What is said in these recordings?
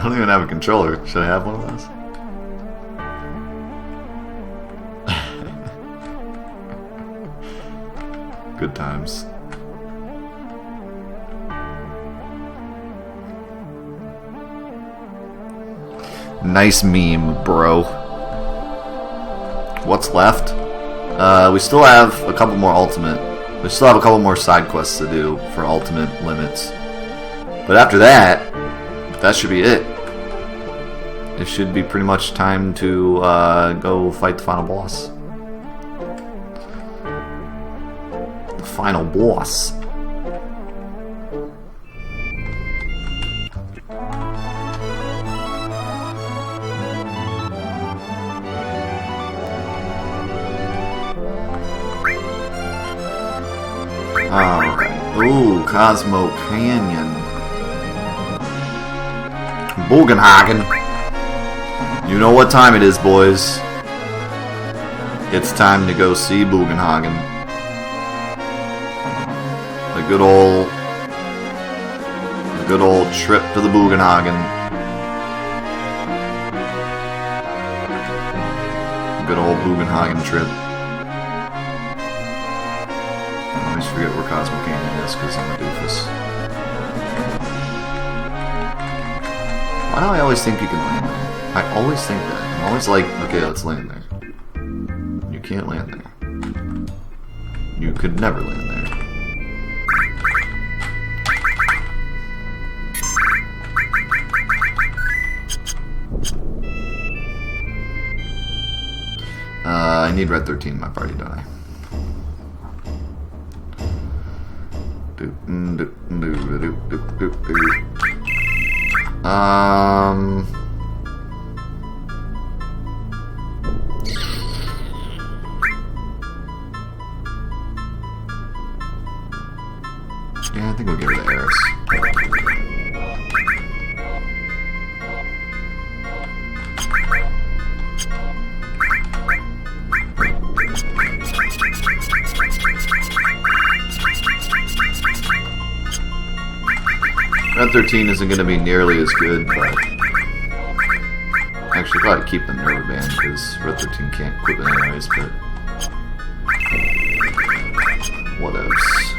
I don't even have a controller. Should I have one of those? Good times. Nice meme, bro. What's left? We still have a couple more ultimate. We still have a couple more side quests to do for ultimate limits. But after that, that should be it. It should be pretty much time to go fight the final boss. The final boss. Alright. Ooh, Cosmo Canyon. Bugenhagen. You know what time it is, boys. It's time to go see Bugenhagen. A good old trip to the Bugenhagen. A good old Bugenhagen trip. I always forget where Cosmo Canyon is because I'm a doofus. Why do I always think you can land there? I always think that. I'm always like, okay, let's land there. You can't land there. You could never land there. I need Red XIII in my party, don't I? Yeah, I think we'll give her the Eris. Red XIII isn't going to be nearly as good, but actually probably keep the Nerve Band because Red XIII can't equip it anyways, but whatevs.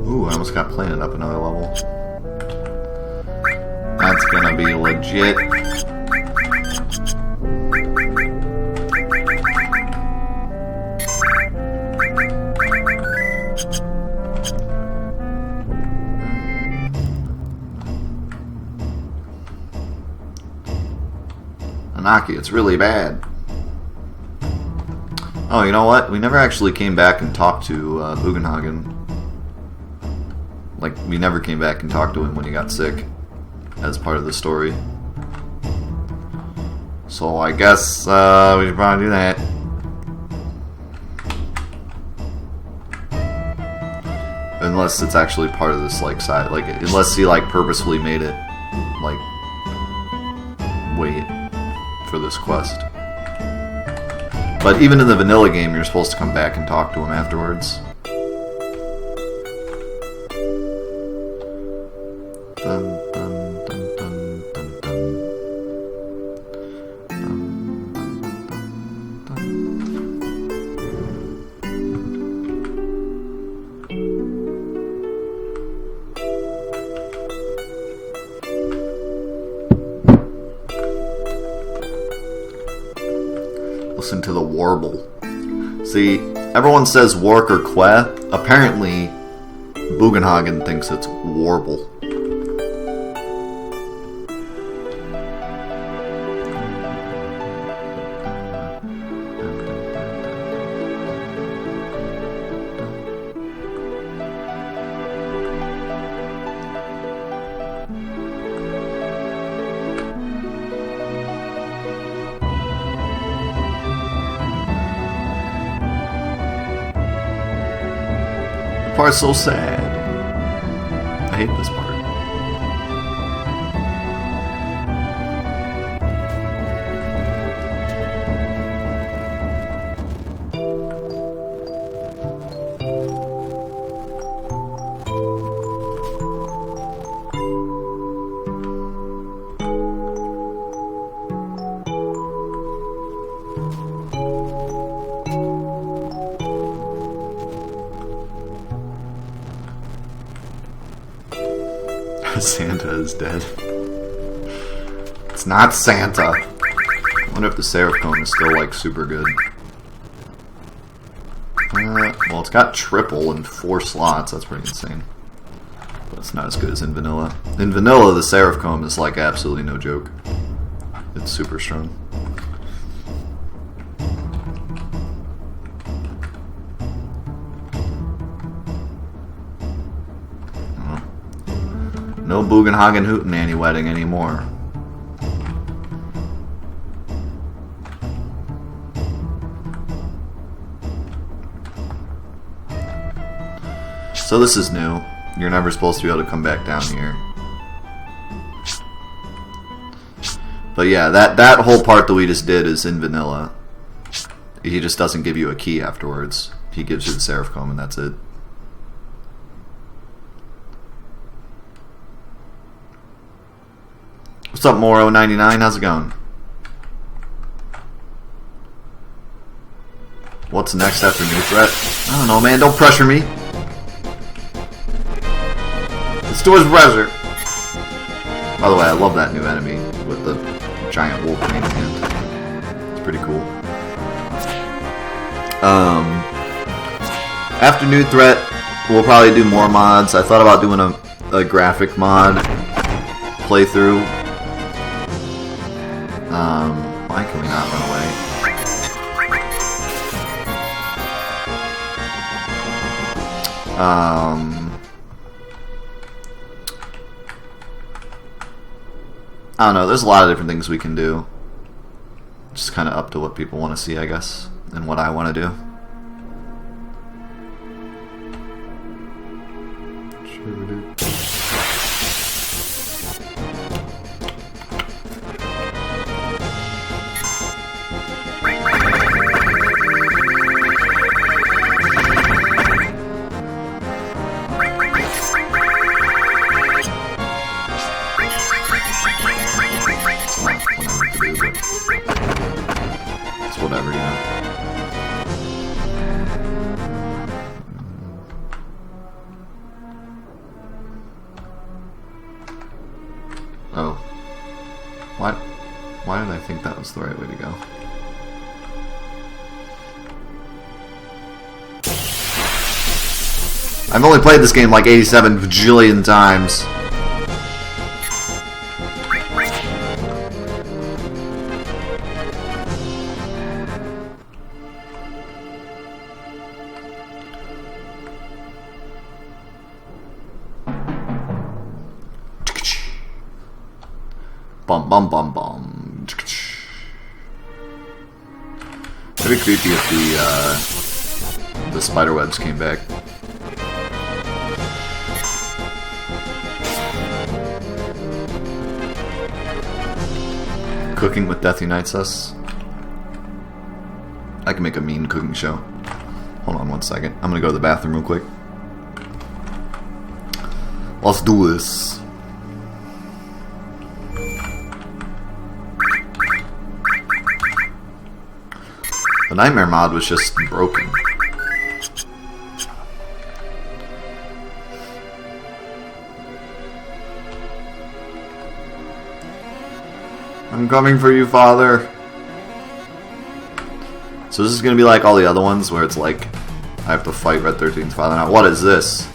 Ooh, I almost got planted up another level. That's gonna be legit. Anaki, it's really bad. Oh, you know what? We never actually came back and talked to Bugenhagen. Like, we never came back and talked to him when he got sick as part of the story. So I guess we should probably do that. Unless it's actually part of this, like, side, like, unless he, like, purposefully made it, like, wait for this quest. But even in the vanilla game, you're supposed to come back and talk to him afterwards. Dun, dun, dun, dun, dun, dun. Dun, dun, dun, dun. Listen to the warble. See, everyone says wark or que. Apparently, Bugenhagen thinks it's warble. part's so sad. I hate this part. Santa is dead. It's not Santa. I wonder if the Seraph Cone is still like super good. Well, it's got triple and 4 slots. That's pretty insane. But it's not as good as in vanilla. In vanilla, the Seraph Cone is like absolutely no joke. It's super strong. No Bugenhagen Hootenanny wedding anymore. So this is new. You're never supposed to be able to come back down here. But yeah, that whole part that we just did is in vanilla. He just doesn't give you a key afterwards. He gives you the Seraph Cone and that's it. What's up, Moro99? How's it going? What's next after New Threat? I don't know, man. Don't pressure me. Let's do his pressure. By the way, I love that new enemy with the giant wolf in his hand. It's pretty cool. After New Threat, we'll probably do more mods. I thought about doing a graphic mod playthrough. Why can we not run away? I don't know, there's a lot of different things we can do. Just kind of up to what people want to see, I guess, and what I want to do. Whatever, you know. Oh. What? Why did I think that was the right way to go? I've only played this game like 87 bajillion times. Bum bum bum bum. It'd be creepy if the spider webs came back. Cooking with Death Unites Us. I can make a mean cooking show. Hold on 1 second. I'm gonna go to the bathroom real quick. Let's do this. The Nightmare mod was just broken. I'm coming for you, Father. So this is gonna be like all the other ones where it's like I have to fight Red XIII's father. Now, what is this?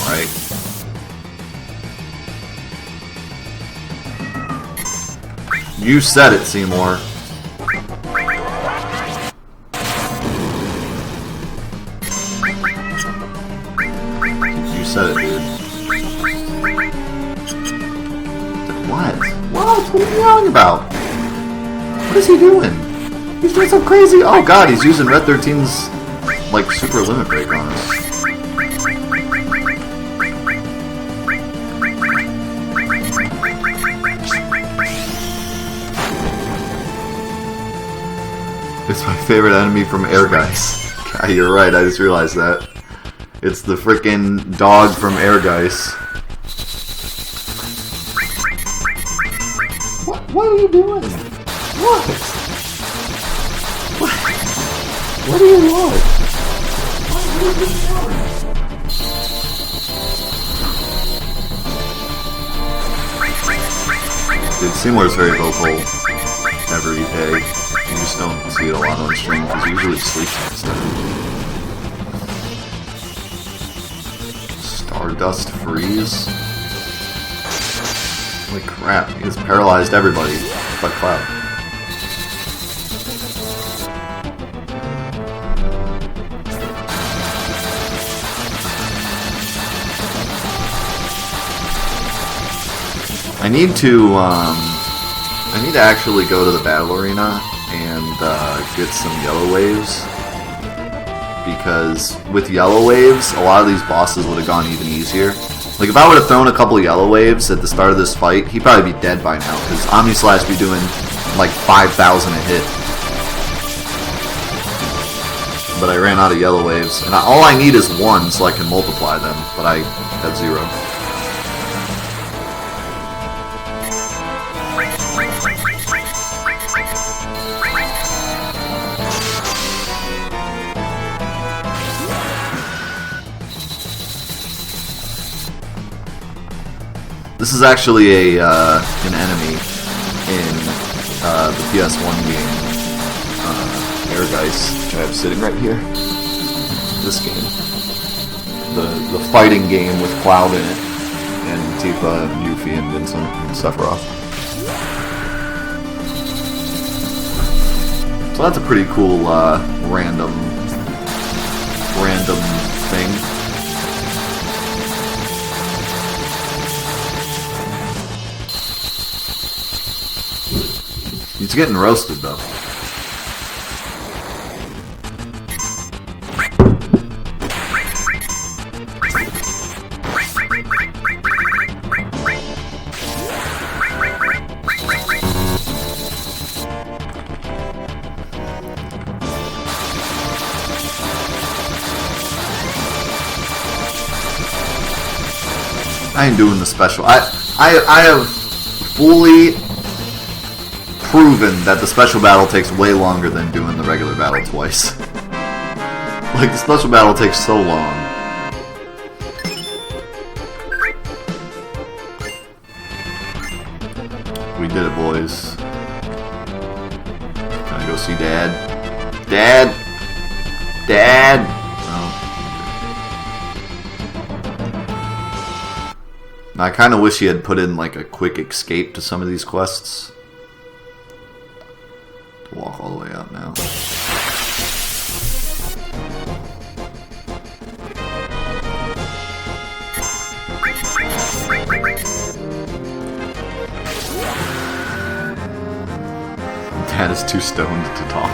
Alright. You said it, Seymour. You said it, dude. What? What? What are you yelling about? What is he doing? He's doing some crazy... Oh god, he's using Red XIII's, like, super limit break on us. It's my favorite enemy from Air Guys. God, you're right, I just realized that. It's the frickin' dog from Air Guys. What are you doing? What? What do you want? Dude, Seymour's very vocal every day. You just don't see it a lot on stream because he usually sleeps instead. Stardust Freeze? Holy crap, he has paralyzed everybody but Cloud. I need to actually go to the battle arena and get some yellow waves, because with yellow waves, a lot of these bosses would have gone even easier. Like, if I would have thrown a couple of yellow waves at the start of this fight, he'd probably be dead by now, because Omni Slash be doing like 5,000 a hit. But I ran out of yellow waves, and all I need is one so I can multiply them, but I have 0. This is actually an enemy in the PS1 game, Air Guys, which I have sitting right here. This game, the fighting game with Cloud in it, and Tifa, and Yuffie, and Vincent, and Sephiroth. So that's a pretty cool random thing. He's getting roasted, though. I ain't doing the special. I have fully proven that the special battle takes way longer than doing the regular battle twice. Like, the special battle takes so long. We did it, boys. Can I go see Dad? Dad! Dad! Oh. I kind of wish he had put in, like, a quick escape to some of these quests. Walk all the way up now. Dad is too stoned to talk.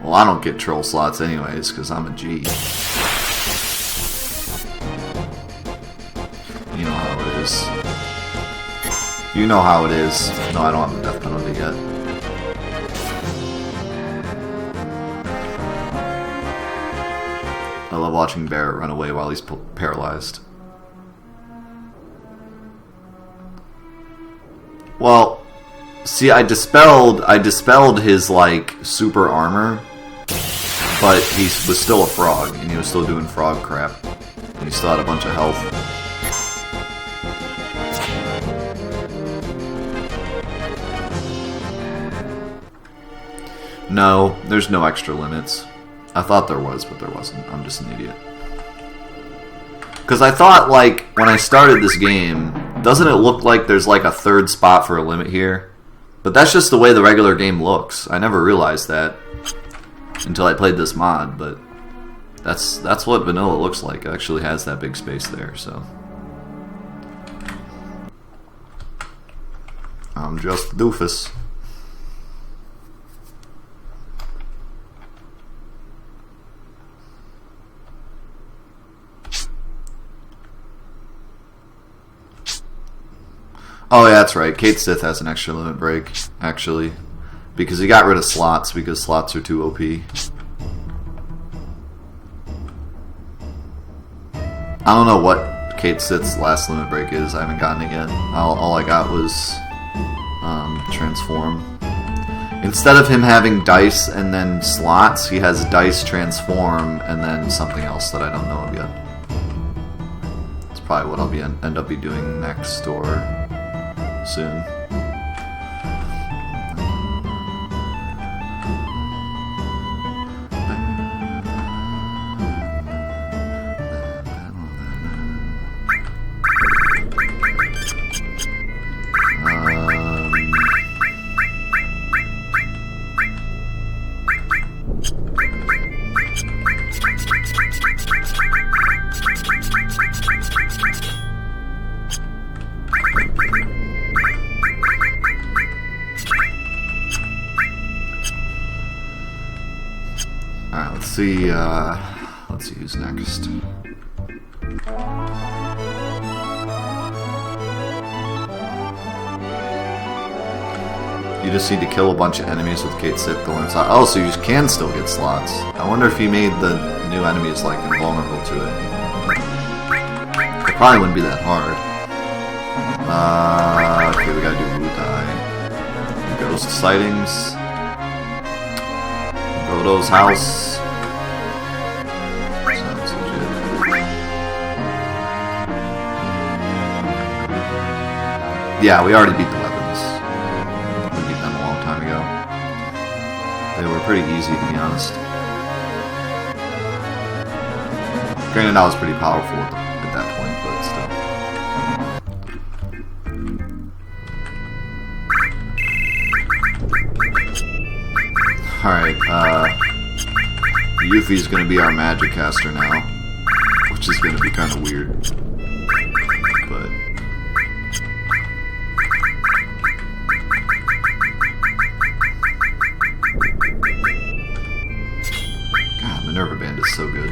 Well, I don't get troll slots anyways, because I'm a G. You know how it is. You know how it is. No, I don't have a death penalty yet. I love watching Barrett run away while he's paralyzed. Well, see, I dispelled his, like, super armor, but he was still a frog, and he was still doing frog crap, and he still had a bunch of health. No, there's no extra limits. I thought there was, but there wasn't. I'm just an idiot. Because I thought, like, when I started this game, doesn't it look like there's, like, a third spot for a limit here? But that's just the way the regular game looks. I never realized that until I played this mod, but that's what vanilla looks like. It actually has that big space there, so. I'm just a doofus. Oh yeah, that's right. Cait Sith has an extra limit break, actually. Because he got rid of slots, because slots are too OP. I don't know what Cait Sith's last limit break is. I haven't gotten it yet. All I got was transform. Instead of him having dice and then slots, he has dice, transform, and then something else that I don't know of yet. It's probably what I'll end up doing next or soon. Alright, let's see who's next. You just need to kill a bunch of enemies with Cait Sith going inside. Oh, so you can still get slots. I wonder if he made the new enemies like invulnerable to it. It probably wouldn't be that hard. Okay, we gotta do Wutai. Ghost sightings. Frodo's house. Sounds legit. Yeah, we already beat the weapons. We beat them a long time ago. They were pretty easy, to be honest. Granted, I was pretty powerful at that point, but still. Alright, Yuffie's gonna be our magic caster now, which is gonna be kind of weird, but God, Minerva Band is so good.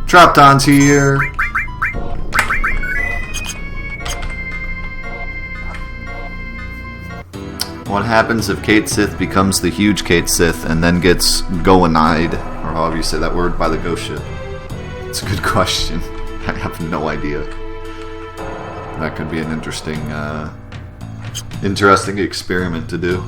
Trapton's here. What happens if Cait Sith becomes the huge Cait Sith and then gets go-anide, or however you say that word, by the ghost ship? It's a good question. I have no idea. That could be an interesting experiment to do.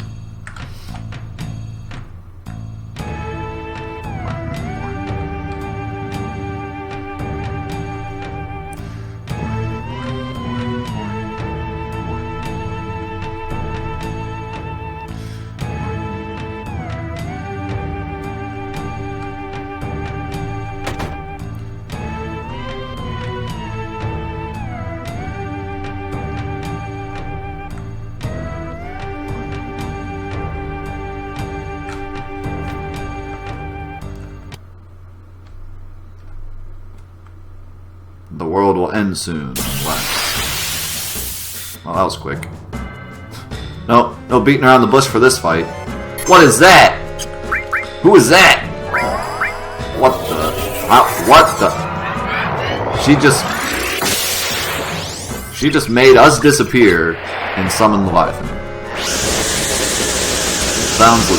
The world will end soon. Well, that was quick. No beating around the bush for this fight. What is that? Who is that? What the? What the? She just made us disappear and summon Leviathan. Sounds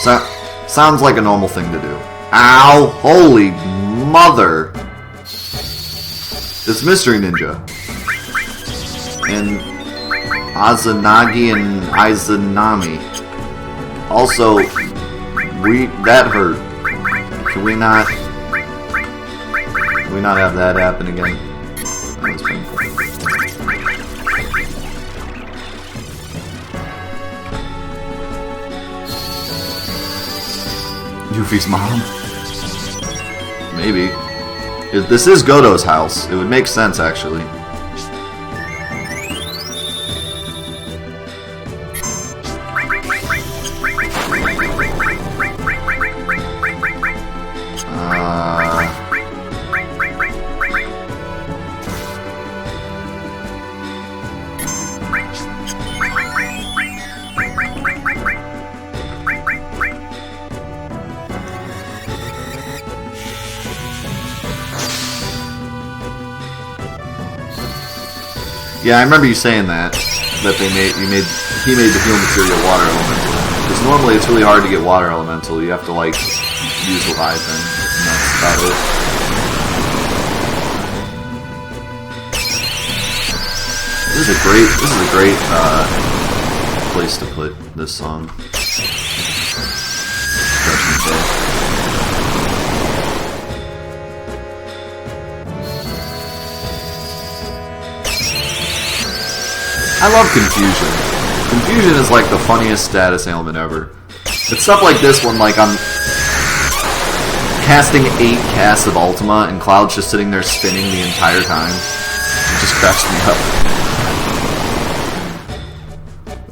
legit. Sounds like a normal thing to do. Ow! Holy mother! This Mystery Ninja. And Azanagi and Izanami. Also, that hurt. Can we not have that happen again? That was painful. Yuffie's mom? Maybe. This is Godo's house. It would make sense, actually. Yeah, I remember you saying that he made the heal material water elemental. Because normally it's really hard to get water elemental. You have to like use Leviathan, and that's about it. This is a great place to put this song. Judgment Day. I love Confusion. Confusion is like the funniest status ailment ever. It's stuff like this when like I'm casting 8 casts of Ultima and Cloud's just sitting there spinning the entire time. It just cracks me up.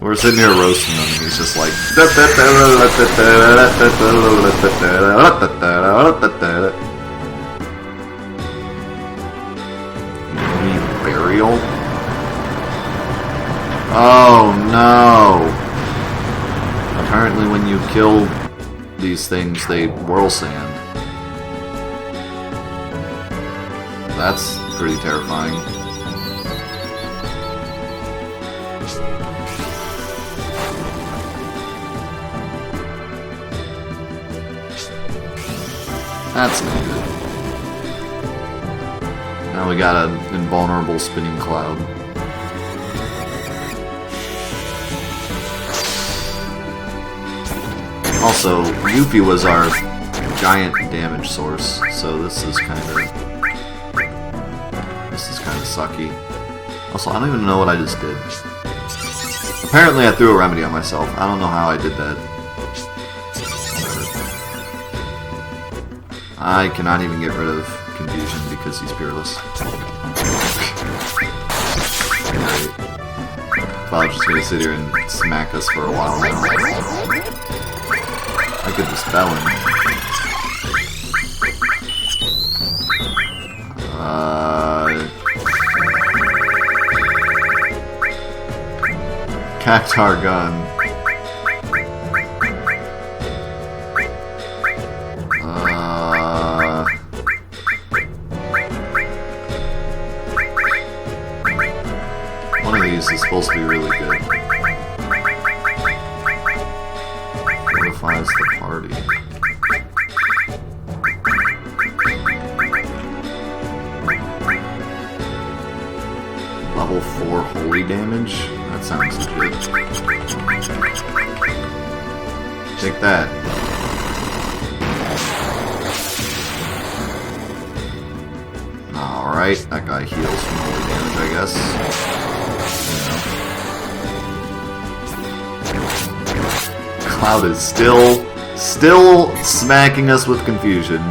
We're sitting here roasting him and he's just like Burial? Oh no! Apparently when you kill these things, they whirl sand. That's pretty terrifying. That's no good. Now we got an invulnerable spinning cloud. Also, Yuffie was our giant damage source, so this is kind of sucky. Also, I don't even know what I just did. Apparently, I threw a remedy on myself. I don't know how I did that. I cannot even get rid of Confusion because he's peerless. Right. Cloud's just gonna sit here and smack us for a while now. I could dispel him. Cactar gun. One of these is supposed to be really good. Fortifies the party. Level 4 holy damage? That sounds legit. Take that. Alright, that guy heals from holy damage, I guess. Cloud is still smacking us with Confusion.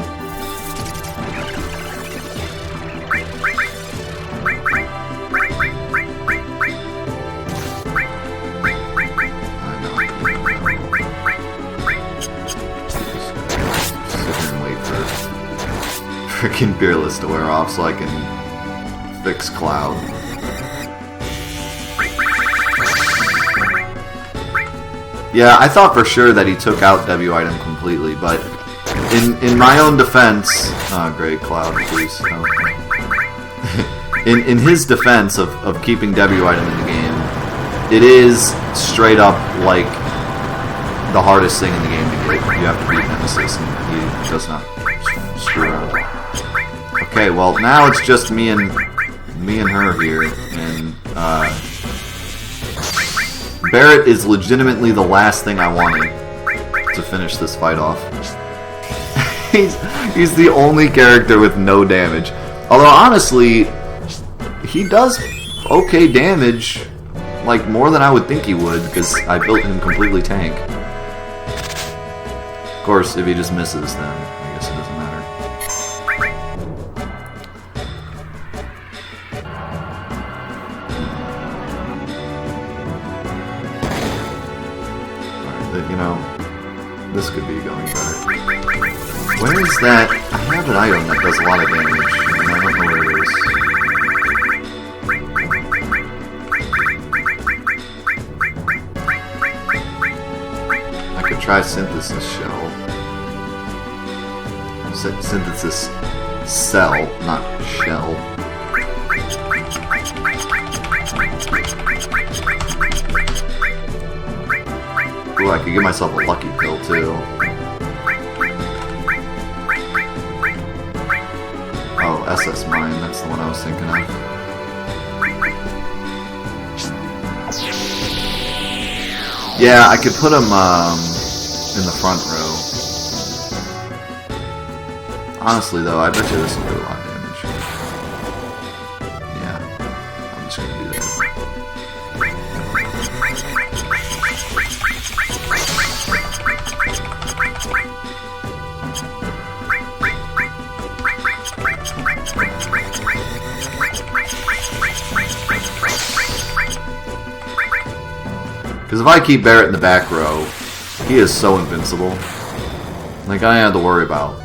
Freaking Fearless to wear off so I can fix Cloud. Yeah, I thought for sure that he took out W item completely, but in my own defense, oh great, Cloud, please. No. in his defense of keeping W item in the game, it is straight up like the hardest thing in the game to get. You have to beat Nemesis, and he does not screw around. Okay, well now it's just me and her here, and Barret is legitimately the last thing I wanted to finish this fight off. he's the only character with no damage. Although honestly, he does okay damage, like more than I would think he would, because I built him completely tank. Of course, if he just misses, then I guess it doesn't matter. Alright, you know, this could be going better. Where is that? I have an item that does a lot of damage, and I don't know where it is. I could try Synthesis Shell. Synthesis Cell, not Shell. Ooh, I could give myself a lucky pill, too. Oh, SS Mine, that's the one I was thinking of. Yeah, I could put him in the front row. Honestly, though, I bet you this will do a lot of damage. Yeah, I'm just gonna do that. Because if I keep Barret in the back row, he is so invincible. Like, I don't have to worry about.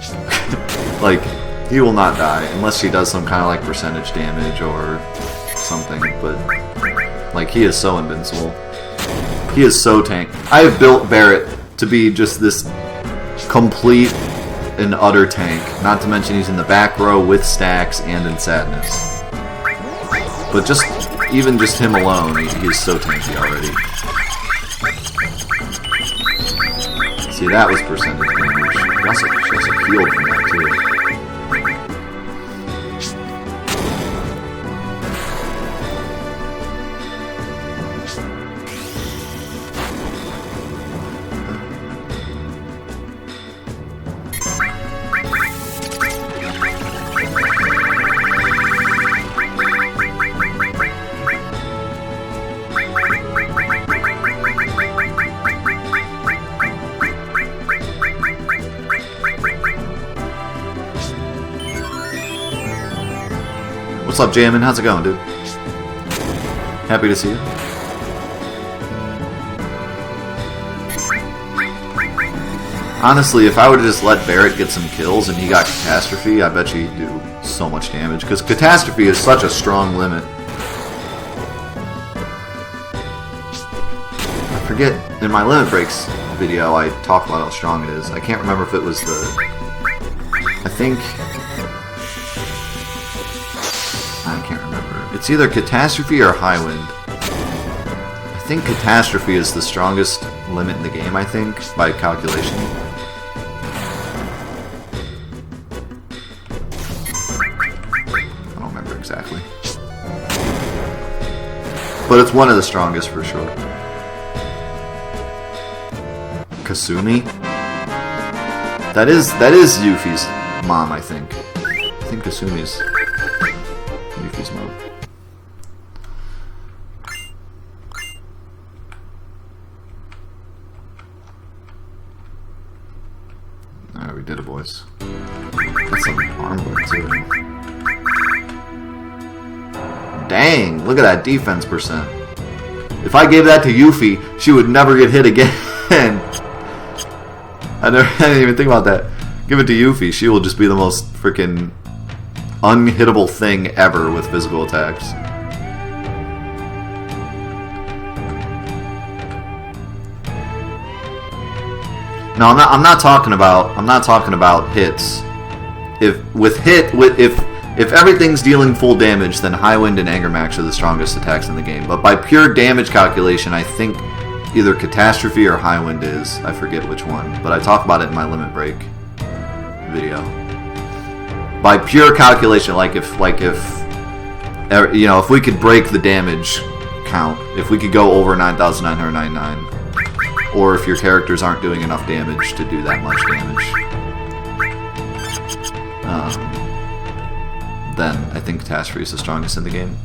Like, he will not die unless he does some kind of like percentage damage or something, but like, he is so invincible. He is so tank. I have built Barret to be just this complete and utter tank, not to mention he's in the back row with stacks and in sadness. But just, even just him alone, he is so tanky already. See, that was percentage damage. She also healed from that too. What's up, Jammin? How's it going, dude? Happy to see you. Honestly, if I would have just let Barret get some kills and he got Catastrophe, I bet you he'd do so much damage. Because Catastrophe is such a strong limit. I forget, in my Limit Breaks video, I talked about how strong it is. I can't remember if it was the... I think... I can't remember. It's either Catastrophe or High Wind. I think Catastrophe is the strongest limit in the game, I think, by calculation. I don't remember exactly. But it's one of the strongest for sure. Kasumi? That is Yuffie's mom, I think. I think Kasumi's Yuffie's mom. Alright, we did it, boys. Got some armor too. Dang, look at that defense percent. If I gave that to Yuffie, she would never get hit again. I didn't even think about that. Give it to Yuffie, she will just be the most freaking unhittable thing ever with physical attacks. No, I'm not talking about hits. If everything's dealing full damage, then High Wind and Anger Max are the strongest attacks in the game. But by pure damage calculation, I think either Catastrophe or High Wind is. I forget which one, but I talk about it in my Limit Break video. By pure calculation, like if you know, if we could break the damage count, if we could go over 9,999, or if your characters aren't doing enough damage to do that much damage, then I think Catastrophe is the strongest in the game.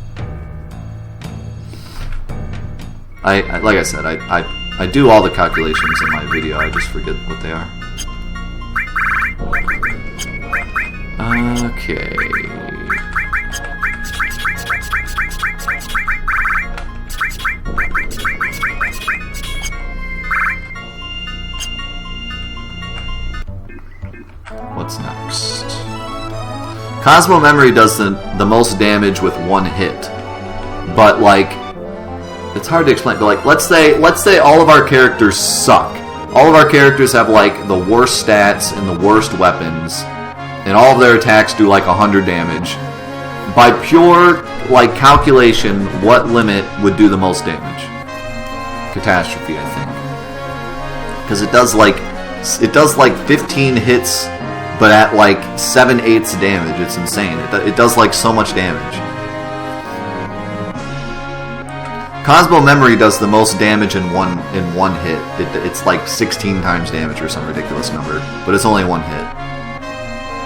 Like I said, I do all the calculations in my video, I just forget what they are. Okay. What's next? Cosmo Memory does the most damage with one hit. But, like, it's hard to explain, but, like, let's say all of our characters suck. All of our characters have, like, the worst stats and the worst weapons, and all of their attacks do, like, 100 damage. By pure, like, calculation, what limit would do the most damage? Catastrophe, I think. Because it does, like, 15 hits, but at, like, 7/8 damage. It's insane. It does, like, so much damage. Cosmo Memory does the most damage in one hit. It's like 16 times damage or some ridiculous number, but it's only one hit.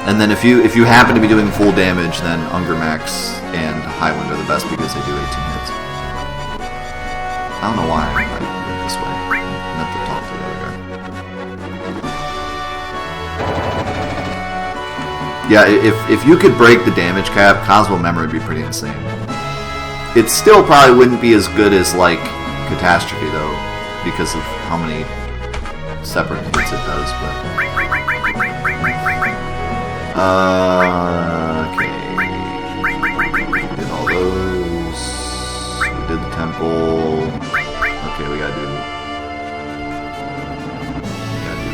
And then if you happen to be doing full damage, then Unger Max and Highwind are the best because they do 18 hits. I don't know why I did it this way. I meant to talk to the other guy. Yeah, if you could break the damage cap, Cosmo Memory would be pretty insane. It still probably wouldn't be as good as, like, Catastrophe, though, because of how many separate hits it does, but... okay. We did all those. We did the temple. Okay, we gotta do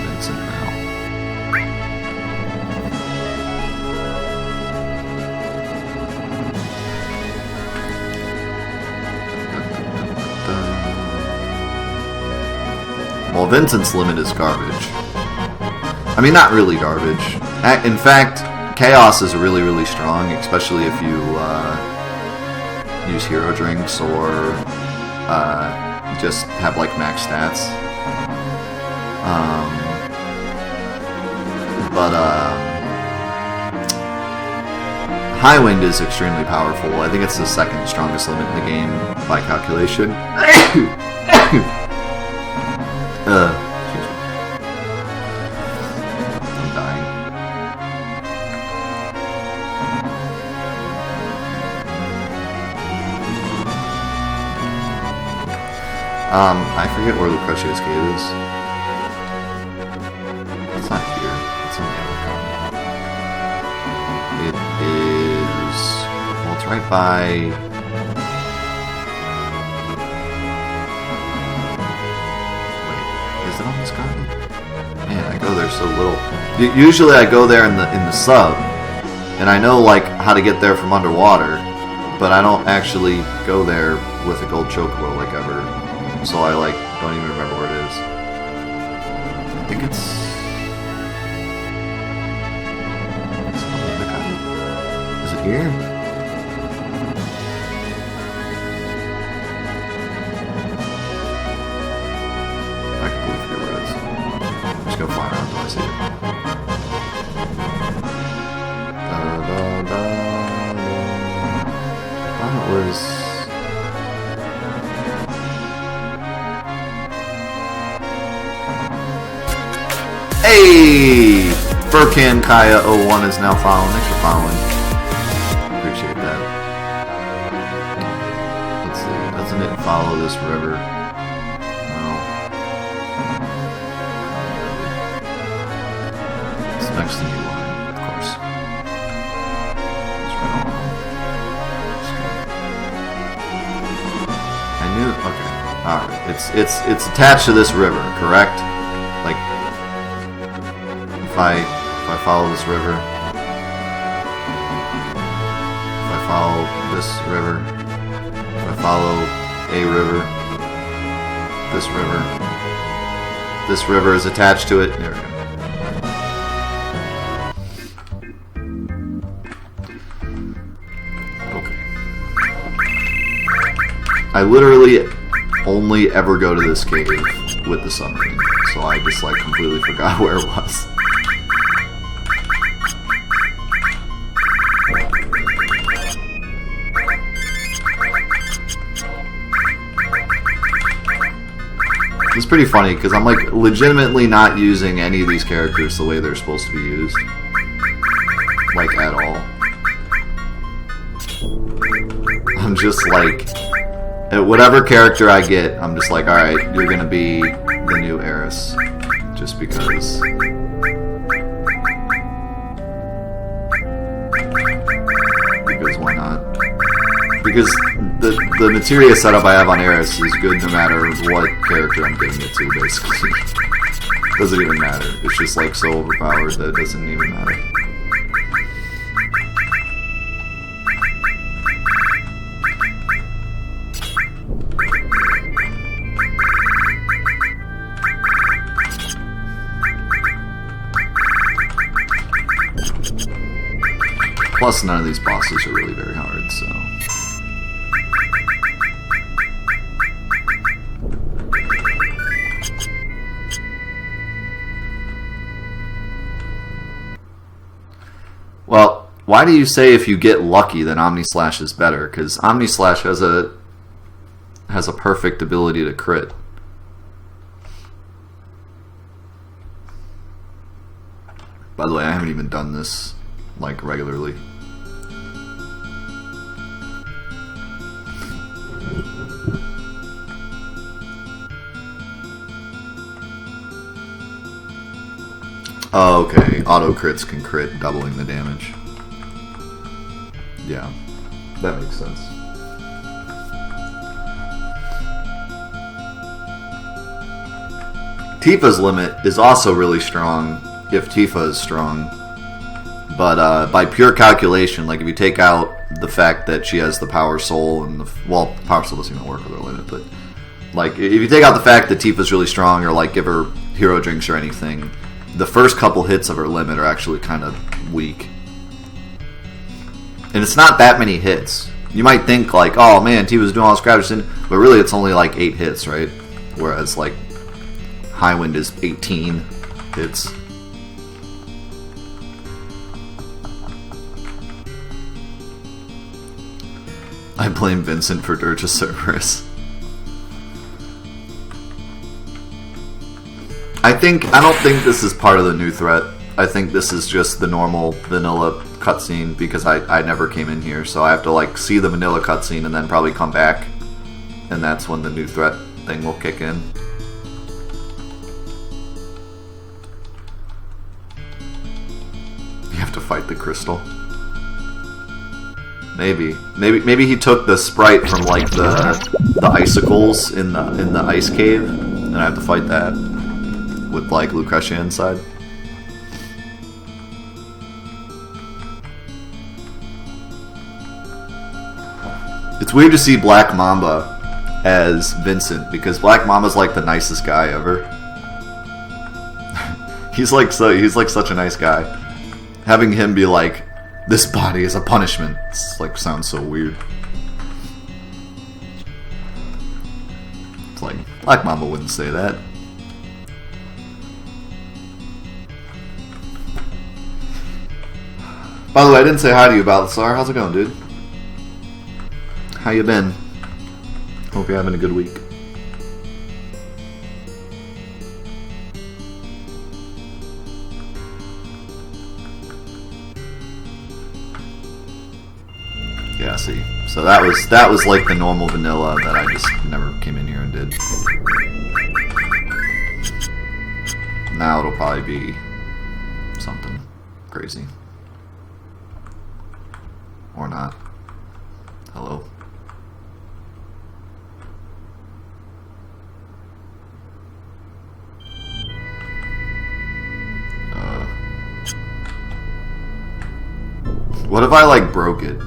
Vincent now. Well, Vincent's limit is garbage. I mean, not really garbage. In fact, Chaos is really, really strong, especially if you use hero drinks or just have, like, max stats. Highwind is extremely powerful. I think it's the second strongest limit in the game by calculation. Excuse me. I'm dying. I forget where Lucretia's Cave is. It's not here. It's on the other continent. It is... well, it's right by... Man, I go there so little. Usually I go there in the sub, and I know, like, how to get there from underwater, but I don't actually go there with a gold chocobo, like, ever. So I, like, don't even remember where it is. I think it's... is it here? Go fly around until I see it. That was... hey! Furcan Kaya 01 is now following. Thanks for following. Appreciate that. Let's see. Doesn't it follow this river? Next to New Line, of course. I knew. Okay. Alright. It's attached to this river, correct? Like, if I follow this river, if I follow this river, if I follow a river, this river is attached to it. There we go. I literally only ever go to this cave with the submarine, so I just, like, completely forgot where it was. It's pretty funny, because I'm, like, legitimately not using any of these characters the way they're supposed to be used. like, at all. I'm just like, whatever character I get, I'm just like, alright, you're gonna be the new heiress. Just because. Because why not? Because the materia setup I have on heiress is good no matter what character I'm giving it to, basically. Doesn't even matter. It's just like so overpowered that it doesn't even matter. Plus, none of these bosses are really very hard, so... Well, why do you say if you get lucky then Omnislash is better? Because Omnislash has a perfect ability to crit. By the way, I haven't even done this, like, regularly. Oh, okay. Auto crits can crit, doubling the damage. Yeah, that makes sense. Tifa's limit is also really strong if Tifa is strong. But by pure calculation, like if you take out the fact that she has the Power Soul and the... Well, Power Soul doesn't even work with her limit, but... Like, if you take out the fact that Tifa's really strong or like give her hero drinks or anything... The first couple hits of her limit are actually kind of weak. And it's not that many hits. You might think like, oh man, Tifa's doing all this crap, but really it's only like 8 hits, right? Whereas like Highwind is 18 hits. I blame Vincent for Dirge of Cerberus. I don't think this is part of the new threat. I think this is just the normal vanilla cutscene because I never came in here, so I have to like see the vanilla cutscene and then probably come back, and that's when the new threat thing will kick in. You have to fight the crystal. Maybe he took the sprite from like the icicles in the ice cave, and I have to fight that. With like Lucretia inside. It's weird to see Black Mamba as Vincent because Black Mamba's like the nicest guy ever. he's like such a nice guy. Having him be like, this body is a punishment. It's like sounds so weird. It's like Black Mamba wouldn't say that. By the way, I didn't say hi to you, Balthasar. How's it going, dude? How you been? Hope you're having a good week. Yeah, see. So that was like the normal vanilla that I just never came in here and did. Now it'll probably be something crazy. Or not. Hello. What if I like broke it?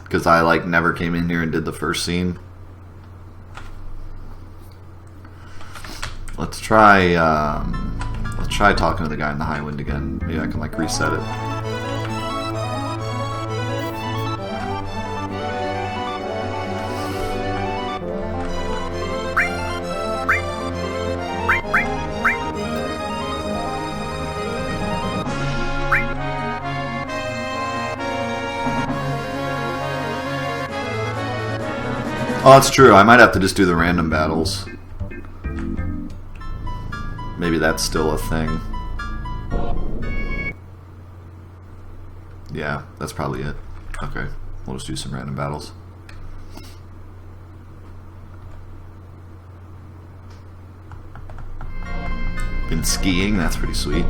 Because I like never came in here and did the first scene. Let's try talking to the guy in the Highwind again. Maybe I can like reset it. Oh, that's true. I might have to just do the random battles. Maybe that's still a thing. Yeah, that's probably it. Okay, we'll just do some random battles. Been skiing, that's pretty sweet.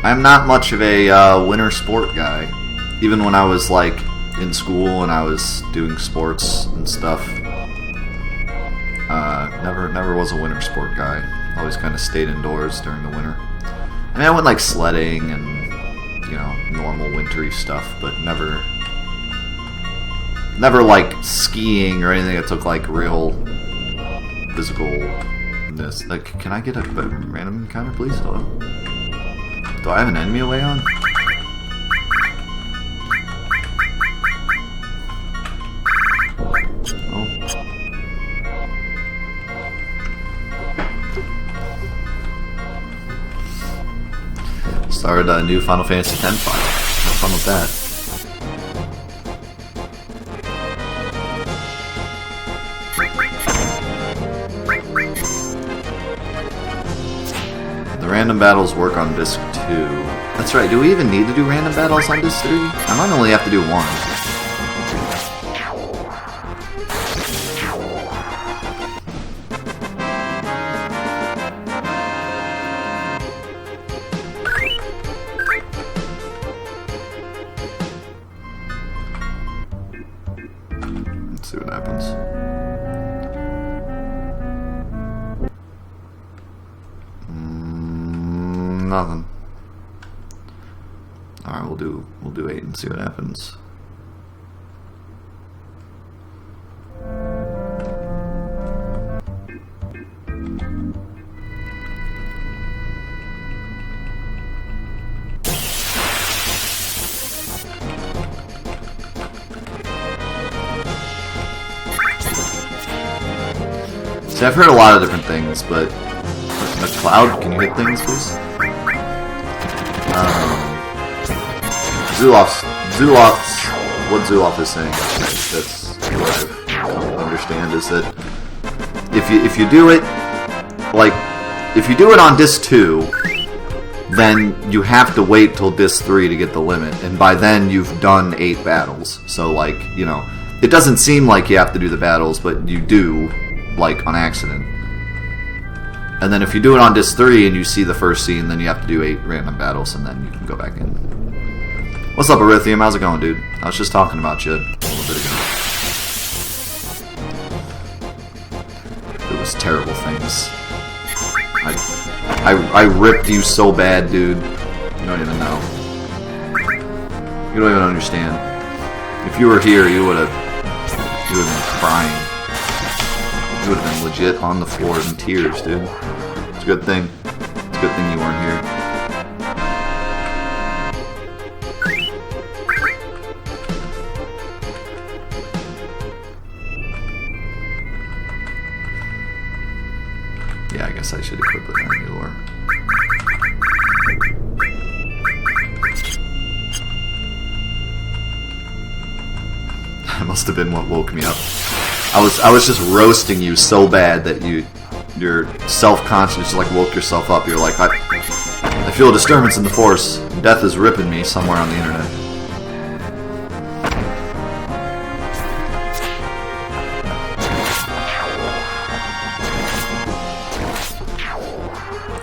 I'm not much of a winter sport guy. Even when I was like in school and I was doing sports and stuff, never was a winter sport guy. Always kind of stayed indoors during the winter. I mean, I went like sledding and, you know, normal wintry stuff, but never like skiing or anything that took like real physicalness. Like, can I get a random encounter, please? Hello? Do I have an enemy away on? Started a new Final Fantasy X file. Have fun with that. The random battles work on disc 2. That's right, do we even need to do random battles on disc 3? I might only have to do 1. See what happens. Nothing. All right, we'll do 8 and see what happens. See, I've heard a lot of different things, but Cloud, can you hit things, please? What Zulov is saying, that's what I understand, is that if you do it, like, if you do it on disc 2, then you have to wait till disc 3 to get the limit, and by then you've done 8 battles. So, like, you know, it doesn't seem like you have to do the battles, but you do, like, on accident. And then if you do it on disc 3 and you see the first scene, then you have to do 8 random battles, and then you can go back in. What's up, Erythium? How's it going, dude? I was just talking about you a little bit ago. It was terrible things. I ripped you so bad, dude. You don't even know. You don't even understand. If you were here, you would have been crying. You would have been legit on the floor in tears, dude. It's a good thing. It's a good thing you weren't here. Yeah, I guess I should equip it on your lore. That must have been what woke me up. I was just roasting you so bad that your self-conscious like woke yourself up. You're like, I feel a disturbance in the force. Death is ripping me somewhere on the internet.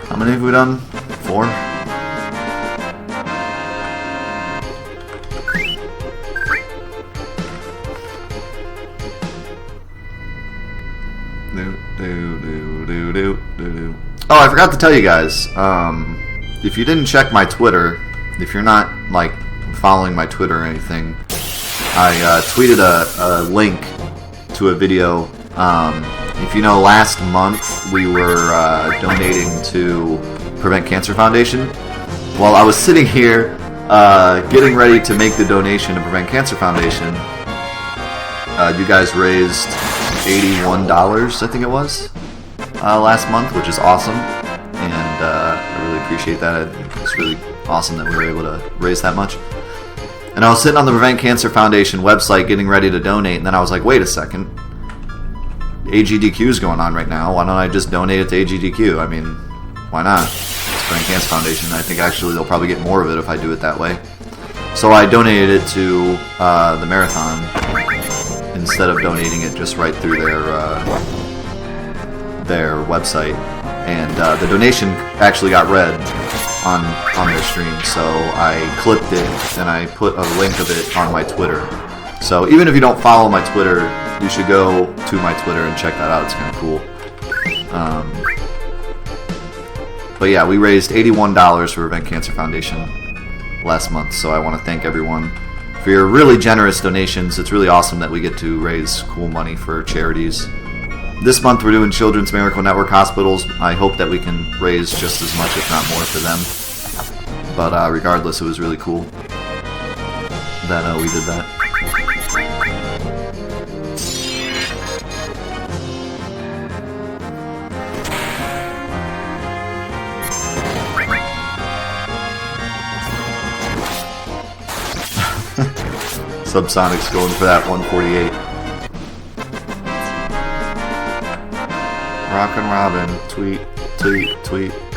How many have we done? 4? Oh, I forgot to tell you guys, if you didn't check my Twitter, if you're not, like, following my Twitter or anything, I tweeted a link to a video. If you know, last month we were donating to Prevent Cancer Foundation. While I was sitting here getting ready to make the donation to Prevent Cancer Foundation, you guys raised $81, I think it was, last month, which is awesome, and I really appreciate that. It's really awesome that we were able to raise that much. And I was sitting on the Prevent Cancer Foundation website getting ready to donate, and then I was like, wait a second, AGDQ is going on right now, why don't I just donate it to AGDQ? I mean, why not? It's Prevent Cancer Foundation. I think actually they'll probably get more of it if I do it that way. So I donated it to the marathon instead of donating it just right through their website. And the donation actually got read on their stream, so I clipped it and I put a link of it on my Twitter. So even if you don't follow my Twitter, you should go to my Twitter and check that out. It's kind of cool. But yeah, we raised $81 for Prevent Cancer Foundation last month, so I want to thank everyone for your really generous donations. It's really awesome that we get to raise cool money for charities. This month we're doing Children's Miracle Network hospitals. I hope that we can raise just as much, if not more, for them. But regardless, it was really cool that we did that. Subsonic's going for that 148. Rockin' Robin, tweet, tweet, tweet.